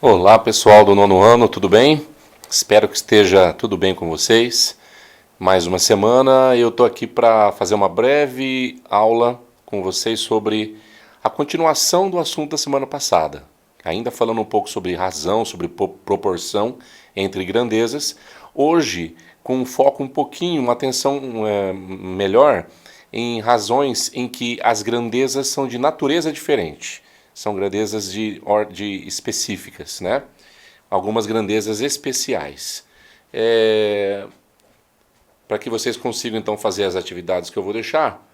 Olá pessoal do nono ano, tudo bem? Espero que esteja tudo bem com vocês. Mais uma semana eu estou aqui para fazer uma breve aula com vocês sobre a continuação do assunto da semana passada. Ainda falando um pouco sobre razão, sobre proporção entre grandezas. Hoje, com um foco um pouquinho, uma atenção melhor em razões em que as grandezas são de natureza diferente. São grandezas de específicas, né? Algumas grandezas especiais. Para que vocês consigam então fazer as atividades que eu vou deixar,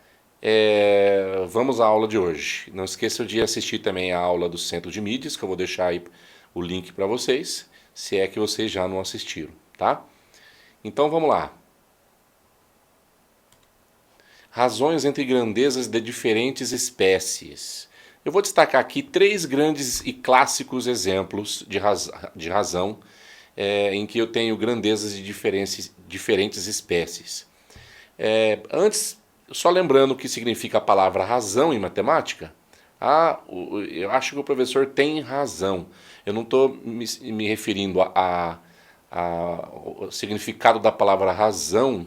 vamos à aula de hoje. Não esqueçam de assistir também a aula do Centro de Mídias, que eu vou deixar aí o link para vocês, se é que vocês já não assistiram, tá? Então vamos lá. Razões entre grandezas de diferentes espécies. Eu vou destacar aqui três grandes e clássicos exemplos de razão em que eu tenho grandezas de diferentes espécies. Antes, só lembrando o que significa a palavra razão em matemática. Eu acho que o professor tem razão. Eu não estou me referindo ao significado da palavra razão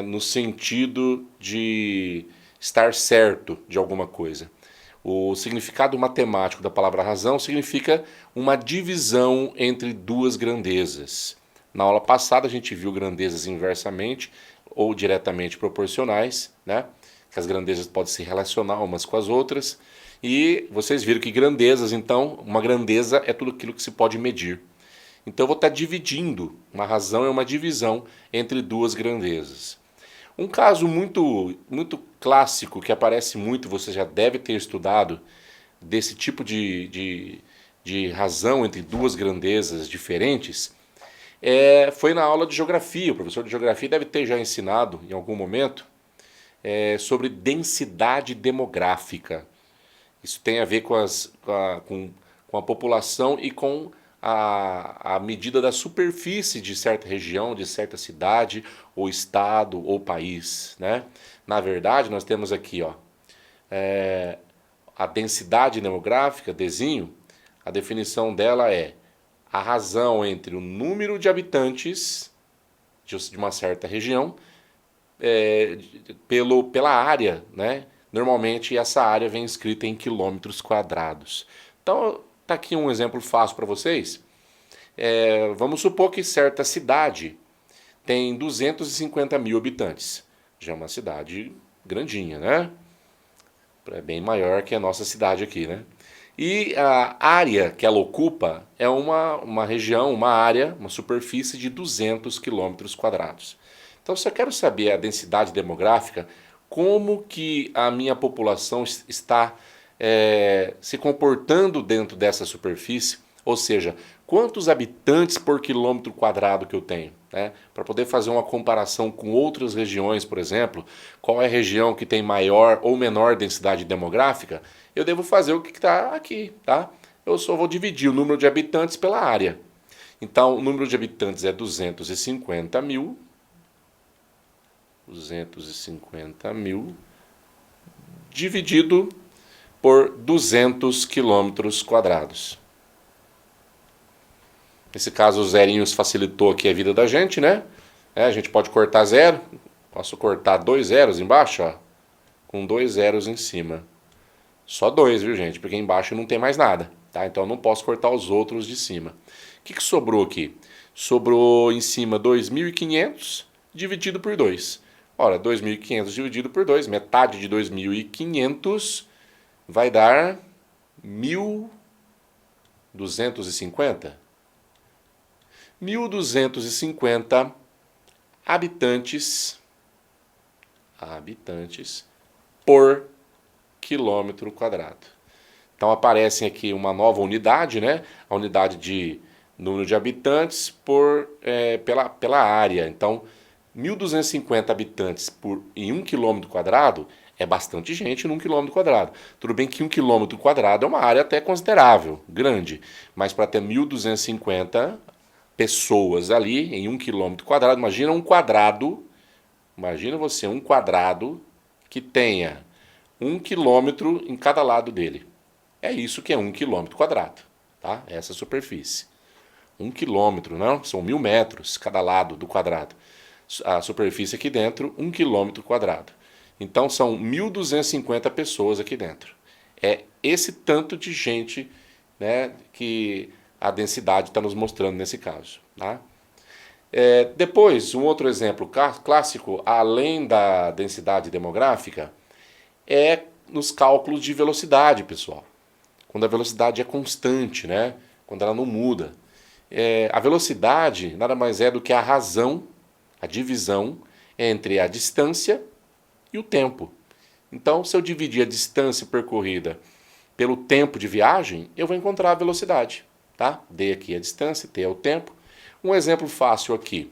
no sentido de estar certo de alguma coisa. O significado matemático da palavra razão significa uma divisão entre duas grandezas. Na aula passada a gente viu grandezas inversamente ou diretamente proporcionais, né? Que as grandezas podem se relacionar umas com as outras. E vocês viram que grandezas, então, uma grandeza é tudo aquilo que se pode medir. Então eu vou estar dividindo, uma razão é uma divisão entre duas grandezas. Um caso muito clássico, que aparece muito, você já deve ter estudado, desse tipo de razão entre duas grandezas diferentes, foi na aula de geografia. O professor de geografia deve ter já ensinado em algum momento sobre densidade demográfica. Isso tem a ver com a população e com a medida da superfície de certa região, de certa cidade, ou estado, ou país, né? Na verdade, nós temos aqui a densidade demográfica, Dzinho, a definição dela é a razão entre o número de habitantes de uma certa região pela área, né? Normalmente essa área vem escrita em quilômetros quadrados. Então, tá aqui um exemplo fácil para vocês. Vamos supor que certa cidade tem 250 mil habitantes. Já é uma cidade grandinha, né? É bem maior que a nossa cidade aqui, né? E a área que ela ocupa é uma região, uma área, uma superfície de 200 quilômetros quadrados. Então, se eu quero saber a densidade demográfica, como que a minha população está se comportando dentro dessa superfície, ou seja, quantos habitantes por quilômetro quadrado que eu tenho, né? Para poder fazer uma comparação com outras regiões, por exemplo, qual é a região que tem maior ou menor densidade demográfica, eu devo fazer o que está aqui, tá? Eu só vou dividir o número de habitantes pela área. Então, o número de habitantes é 250 mil, dividido por 200 quilômetros quadrados. Nesse caso, os zerinhos facilitou aqui a vida da gente, né? A gente pode cortar zero. Posso cortar 2 zeros embaixo, ó, com 2 zeros em cima. Só 2, viu, gente? Porque embaixo não tem mais nada, tá? Então eu não posso cortar os outros de cima. O que sobrou aqui? Sobrou em cima 2.500 dividido por 2. Ora, 2.500 dividido por 2, metade de 2.500 vai dar 1.250. 1.250 habitantes por quilômetro quadrado. Então aparece aqui uma nova unidade, né? A unidade de número de habitantes pela área. Então, 1.250 habitantes em 1 quilômetro quadrado é bastante gente em 1 quilômetro quadrado. Tudo bem que 1 quilômetro quadrado é uma área até considerável, grande, mas para ter 1.250 pessoas ali em 1 quilômetro quadrado, imagina um quadrado que tenha 1 quilômetro em cada lado dele. É isso que é 1 quilômetro quadrado. tá? Essa superfície. 1 quilômetro, não? São 1.000 metros cada lado do quadrado. A superfície aqui dentro, 1 quilômetro quadrado. Então são 1.250 pessoas aqui dentro. É esse tanto de gente, né, que a densidade está nos mostrando nesse caso. Tá? Depois, um outro exemplo clássico, além da densidade demográfica, é nos cálculos de velocidade, pessoal. Quando a velocidade é constante, né? Quando ela não muda. A velocidade nada mais é do que a razão, a divisão entre a distância e o tempo. Então, se eu dividir a distância percorrida pelo tempo de viagem, eu vou encontrar a velocidade. Tá? D aqui é a distância, T é o tempo. Um exemplo fácil aqui.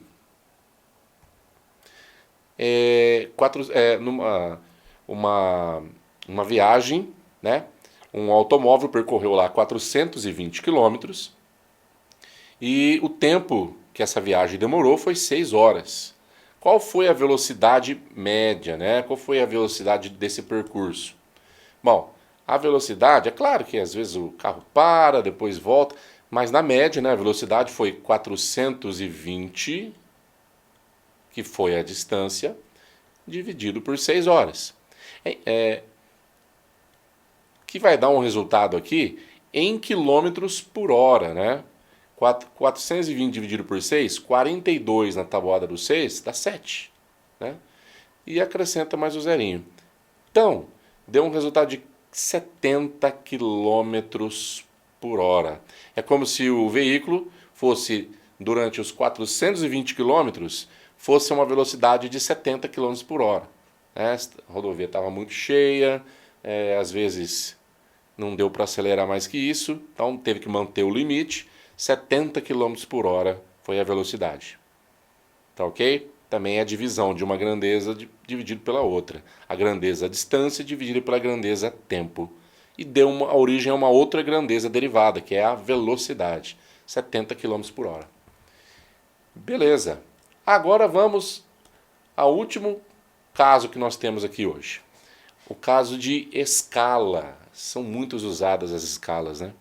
Uma viagem, né? Um automóvel percorreu lá 420 quilômetros e o tempo que essa viagem demorou foi 6 horas. Qual foi a velocidade média, né? Qual foi a velocidade desse percurso? Bom, a velocidade, é claro que às vezes o carro para, depois volta, mas na média, né, a velocidade foi 420, que foi a distância, dividido por 6 horas. Que vai dar um resultado aqui em quilômetros por hora, né? 420 dividido por 6, 42 na tabuada do 6, dá 7. Né? E acrescenta mais o zerinho. Então, deu um resultado de 70 quilômetros por hora. É como se o veículo fosse, durante os 420 quilômetros, fosse uma velocidade de 70 quilômetros por hora. A rodovia estava muito cheia, às vezes não deu para acelerar mais que isso, então teve que manter o limite. 70 km por hora foi a velocidade. Tá ok? Também é a divisão de uma grandeza dividido pela outra. A grandeza a distância dividida pela grandeza tempo. E deu a origem a uma outra grandeza derivada, que é a velocidade. 70 km por hora. Beleza. Agora vamos ao último caso que nós temos aqui hoje. O caso de escala. São muito usadas as escalas, né?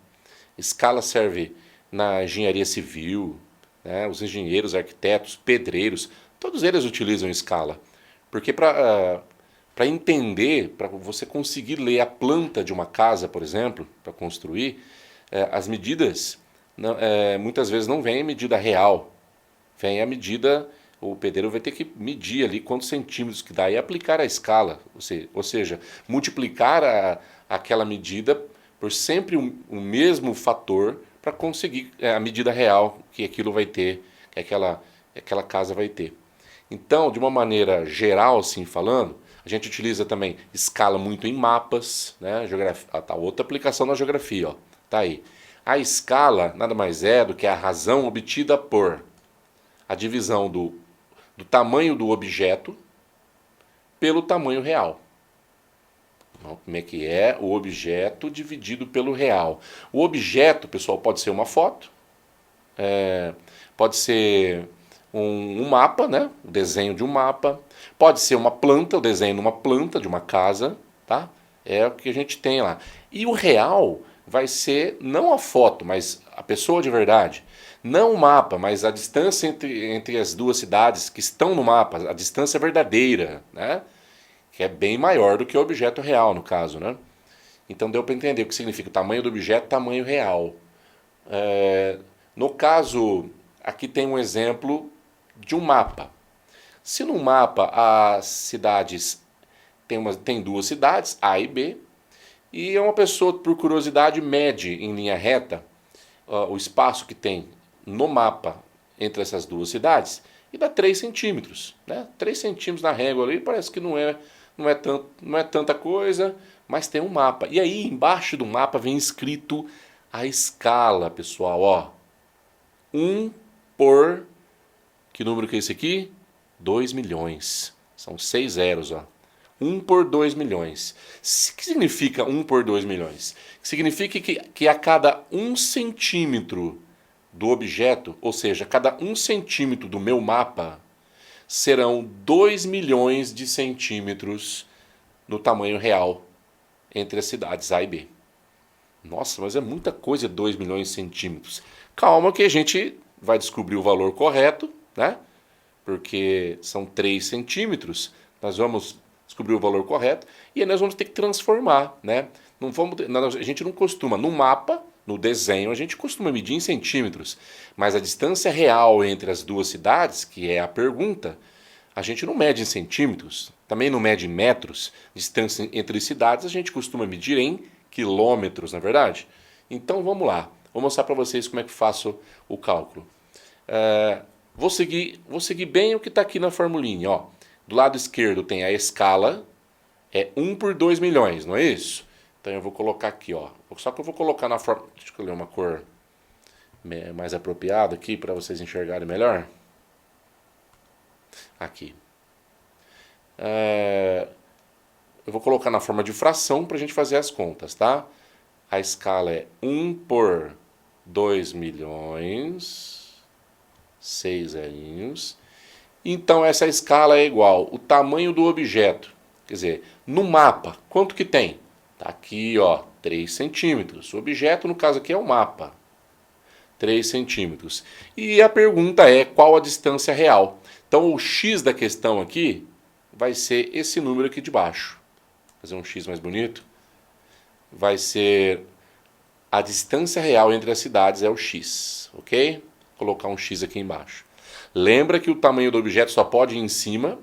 Escala serve na engenharia civil, né? Os engenheiros, arquitetos, pedreiros, todos eles utilizam escala. Porque para entender, para você conseguir ler a planta de uma casa, por exemplo, para construir, as medidas muitas vezes não vem a medida real, vem a medida, o pedreiro vai ter que medir ali quantos centímetros que dá e aplicar a escala, ou seja, multiplicar aquela medida por sempre o mesmo fator para conseguir a medida real que aquilo vai ter, que aquela casa vai ter. Então, de uma maneira geral, assim falando, a gente utiliza também escala muito em mapas, né? Tá, outra aplicação na geografia, ó, tá aí. A escala nada mais é do que a razão obtida por a divisão do tamanho do objeto pelo tamanho real. Então, como é que é? O objeto dividido pelo real. O objeto, pessoal, pode ser uma foto, pode ser um mapa, né? O desenho de um mapa, pode ser uma planta, o desenho de uma planta, de uma casa, tá? É o que a gente tem lá. E o real vai ser não a foto, mas a pessoa de verdade. Não o mapa, mas a distância entre as duas cidades que estão no mapa, a distância verdadeira, né? Que é bem maior do que o objeto real, no caso, né? Então deu para entender o que significa o tamanho do objeto, tamanho real. No caso, aqui tem um exemplo de um mapa. Se no mapa as cidades tem duas cidades, A e B, e uma pessoa, por curiosidade, mede em linha reta o espaço que tem no mapa entre essas duas cidades e dá 3 centímetros. Né? 3 centímetros na régua ali parece que não é tanta coisa, mas tem um mapa. E aí embaixo do mapa vem escrito a escala, pessoal. Ó, 1 por... Que número que é esse aqui? 2 milhões. São 6 zeros, ó. 1 por 2 milhões. O que significa 1 por 2 milhões? Significa que a cada 1 centímetro do objeto, ou seja, a cada 1 centímetro do meu mapa, serão 2 milhões de centímetros no tamanho real entre as cidades A e B. Nossa, mas é muita coisa 2 milhões de centímetros. Calma que a gente vai descobrir o valor correto, né? Porque são 3 centímetros. Nós vamos descobrir o valor correto e aí nós vamos ter que transformar, né? Não vamos, a gente não costuma, no mapa, no desenho, a gente costuma medir em centímetros. Mas a distância real entre as duas cidades, que é a pergunta, a gente não mede em centímetros, também não mede em metros. Distância entre cidades a gente costuma medir em quilômetros, na verdade? Então vamos lá, vou mostrar para vocês como é que faço o cálculo. Vou seguir bem o que está aqui na formulinha. Ó. Do lado esquerdo tem a escala, é 1 por 2 milhões, não é isso? Então eu vou colocar aqui, ó. Só que eu vou colocar na forma. Deixa eu ler uma cor mais apropriada aqui para vocês enxergarem melhor. Aqui. Eu vou colocar na forma de fração para a gente fazer as contas, tá? A escala é 1 por 2 milhões, 6 zerinhos. Então essa escala é igual o tamanho do objeto. Quer dizer, no mapa, quanto que tem? Tá aqui, ó, 3 centímetros. O objeto, no caso aqui, é o mapa. 3 centímetros. E a pergunta é qual a distância real. Então o x da questão aqui vai ser esse número aqui de baixo. Vou fazer um x mais bonito. Vai ser a distância real entre as cidades é o x, ok? Vou colocar um x aqui embaixo. Lembra que o tamanho do objeto só pode ir em cima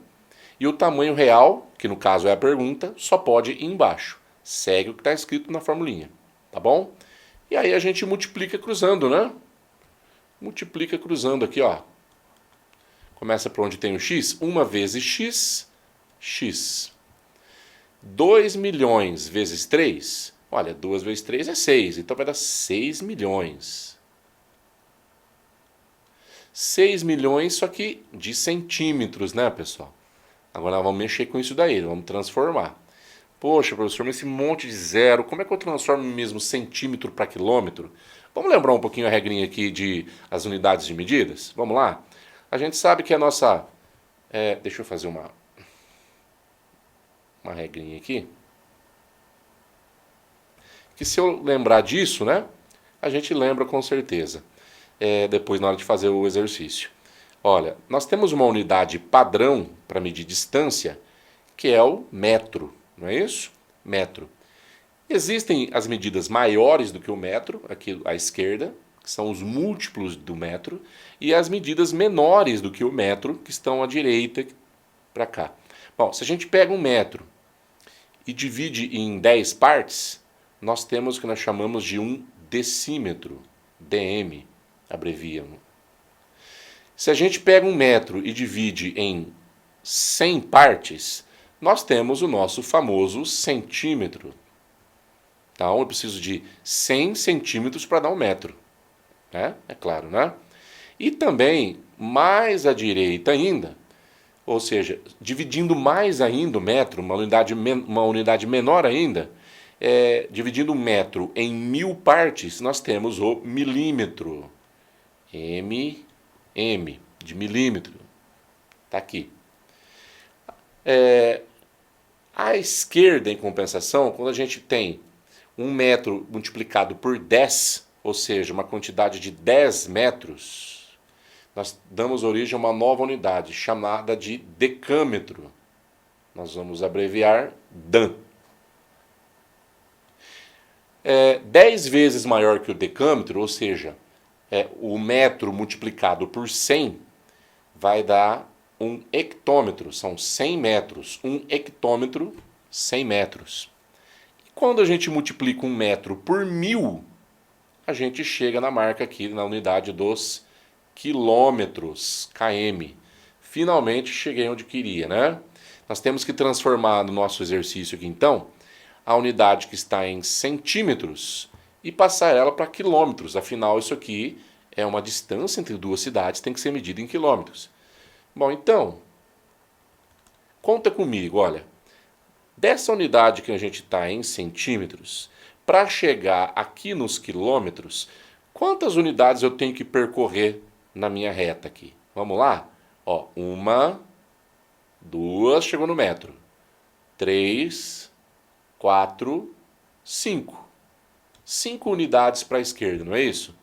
e o tamanho real, que no caso é a pergunta, só pode ir embaixo. Segue o que está escrito na formulinha, tá bom? E aí a gente multiplica cruzando, né? Multiplica cruzando aqui, ó. Começa por onde tem o x. 1 vezes x, x. 2 milhões vezes 3. Olha, 2 vezes 3 é 6. Então vai dar 6 milhões. 6 milhões, só que de centímetros, né, pessoal? Agora nós vamos mexer com isso daí, vamos transformar. Poxa, professor, mas esse monte de zero, como é que eu transformo mesmo centímetro para quilômetro? Vamos lembrar um pouquinho a regrinha aqui de as unidades de medidas? Vamos lá? A gente sabe que a nossa... deixa eu fazer uma regrinha aqui. Que se eu lembrar disso, né? A gente lembra com certeza. Depois na hora de fazer o exercício. Olha, nós temos uma unidade padrão para medir distância, que é o metro, não é isso? Metro. Existem as medidas maiores do que o metro, aqui à esquerda, que são os múltiplos do metro, e as medidas menores do que o metro, que estão à direita, para cá. Bom, se a gente pega um metro e divide em 10 partes, nós temos o que nós chamamos de um decímetro, dm, abreviamos. Se a gente pega um metro e divide em 100 partes, nós temos o nosso famoso centímetro. Então, eu preciso de 100 centímetros para dar um metro. Né? É claro, né? E também, mais à direita ainda, ou seja, dividindo mais ainda o metro, uma unidade menor ainda, dividindo o metro em 1000 partes, nós temos o milímetro. M, de milímetro. Está aqui. À esquerda, em compensação, quando a gente tem um metro multiplicado por 10, ou seja, uma quantidade de 10 metros, nós damos origem a uma nova unidade, chamada de decâmetro. Nós vamos abreviar DAN. 10 vezes maior que o decâmetro, ou seja, o metro multiplicado por 100 vai dar um hectômetro, são 100 metros. Um hectômetro, 100 metros. E quando a gente multiplica um metro por 1000, a gente chega na marca aqui, na unidade dos quilômetros, km. Finalmente cheguei onde queria, né? Nós temos que transformar no nosso exercício aqui, então, a unidade que está em centímetros e passar ela para quilômetros. Afinal, isso aqui é uma distância entre duas cidades, tem que ser medida em quilômetros. Bom, então, conta comigo, olha. Dessa unidade que a gente está em centímetros, para chegar aqui nos quilômetros, quantas unidades eu tenho que percorrer na minha reta aqui? Vamos lá? Ó, 1, 2, chegou no metro. 3, 4, 5. 5 unidades para a esquerda, não é isso?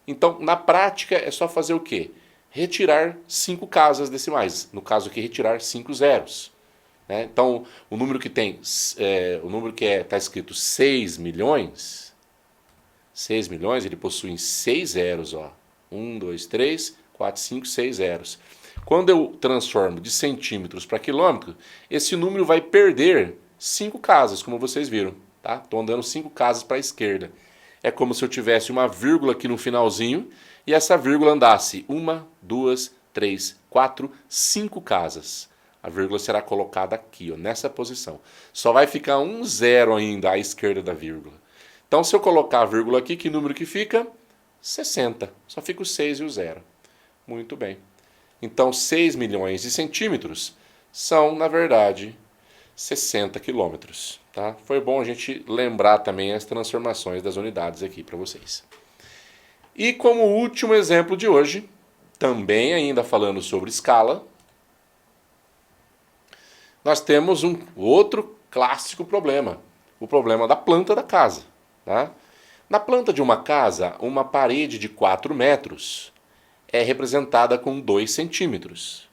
Então, na prática, é só fazer o quê? Retirar 5 casas decimais. No caso aqui, retirar 5 zeros. Né? Então, o número que tem, o número que está escrito 6 milhões, ele possui 6 zeros. Ó. 1, 2, 3, 4, 5, 6 zeros. Quando eu transformo de centímetros para quilômetro, esse número vai perder 5 casas, como vocês viram. Tá? Estou andando 5 casas para a esquerda. É como se eu tivesse uma vírgula aqui no finalzinho e essa vírgula andasse 1, 2, 3, 4, 5 casas. A vírgula será colocada aqui, ó, nessa posição. Só vai ficar um zero ainda à esquerda da vírgula. Então, se eu colocar a vírgula aqui, que número que fica? 60. Só fica o 6 e o 0. Muito bem. Então, 6 milhões de centímetros são, na verdade, 60 quilômetros. Tá? Foi bom a gente lembrar também as transformações das unidades aqui para vocês. E como último exemplo de hoje, também ainda falando sobre escala, nós temos um outro clássico problema, o problema da planta da casa. Tá? Na planta de uma casa, uma parede de 4 metros é representada com 2 centímetros.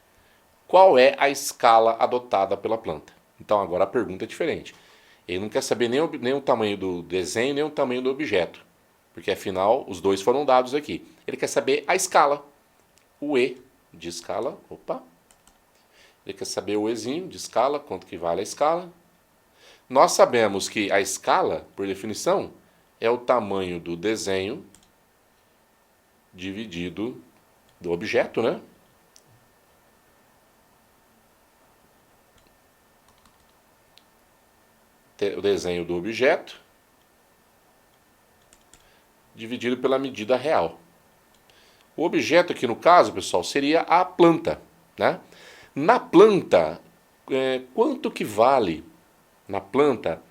Qual é a escala adotada pela planta? Então agora a pergunta é diferente. Ele não quer saber nem o tamanho do desenho, nem o tamanho do objeto. Porque afinal, os dois foram dados aqui. Ele quer saber a escala. O E de escala. Opa. Ele quer saber o Ezinho de escala, quanto que vale a escala. Nós sabemos que a escala, por definição, é o tamanho do desenho dividido do objeto, né? O desenho do objeto dividido pela medida real. O objeto aqui no caso, pessoal, seria a planta, né? Na planta, quanto que vale na planta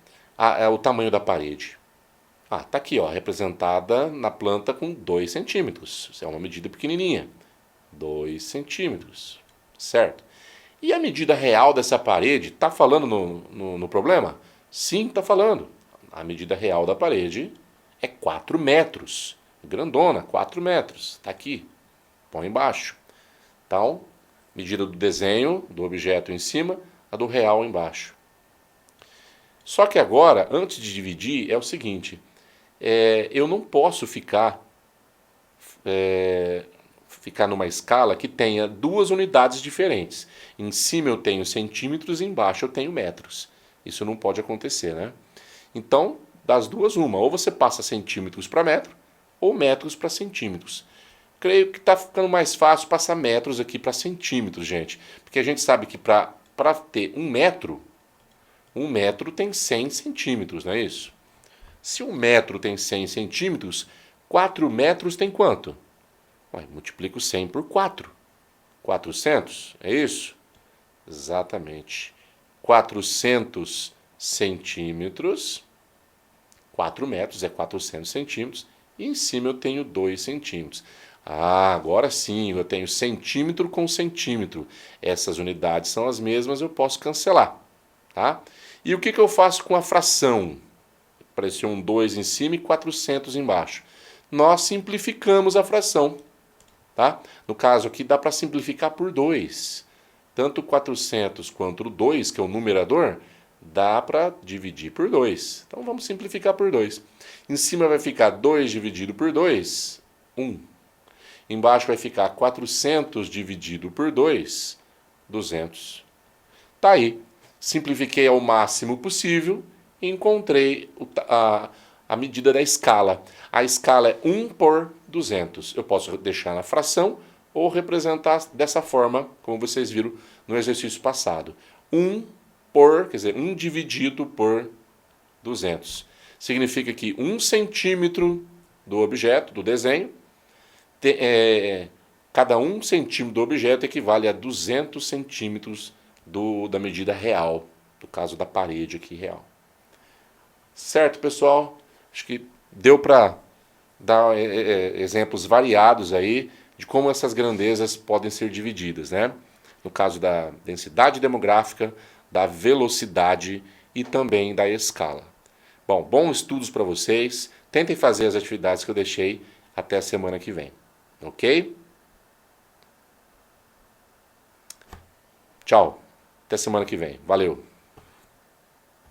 o tamanho da parede? Tá aqui, ó, representada na planta com 2 centímetros. Isso é uma medida pequenininha. 2 centímetros, certo? E a medida real dessa parede, está falando no problema? Sim, está falando. A medida real da parede é 4 metros. Grandona, 4 metros. Está aqui. Põe embaixo. Então, medida do desenho, do objeto em cima, a do real embaixo. Só que agora, antes de dividir, é o seguinte. Eu não posso ficar numa escala que tenha 2 unidades diferentes. Em cima eu tenho centímetros e embaixo eu tenho metros. Isso não pode acontecer, né? Então, das duas, uma. Ou você passa centímetros para metro, ou metros para centímetros. Creio que está ficando mais fácil passar metros aqui para centímetros, gente. Porque a gente sabe que para ter 1 metro tem 100 centímetros, não é isso? Se 1 metro tem 100 centímetros, 4 metros tem quanto? Multiplico 100 por 4. 400, é isso? Exatamente. 400 centímetros, 4 metros é 400 centímetros, e em cima eu tenho 2 centímetros. Agora sim, eu tenho centímetro com centímetro. Essas unidades são as mesmas, eu posso cancelar. Tá? E o que eu faço com a fração? Apareceu um 2 em cima e 400 embaixo. Nós simplificamos a fração. Tá? No caso aqui dá para simplificar por 2. Tanto 400 quanto o 2, que é o numerador, dá para dividir por 2. Então vamos simplificar por 2. Em cima vai ficar 2 dividido por 2, 1. Embaixo vai ficar 400 dividido por 2, 200. Tá aí. Simplifiquei ao máximo possível e encontrei a medida da escala. A escala é 1 por 200. Eu posso deixar na fração ou representar dessa forma, como vocês viram no exercício passado. 1 dividido por 200. Significa que 1 centímetro do objeto, do desenho, cada 1 centímetro do objeto equivale a 200 centímetros da medida real, no caso da parede aqui real. Certo, pessoal? Acho que deu para dar exemplos variados aí de como essas grandezas podem ser divididas, né? No caso da densidade demográfica, da velocidade e também da escala. Bom, bons estudos para vocês. tentem fazer as atividades que eu deixei até a semana que vem. Ok? Tchau. Até semana que vem. Valeu.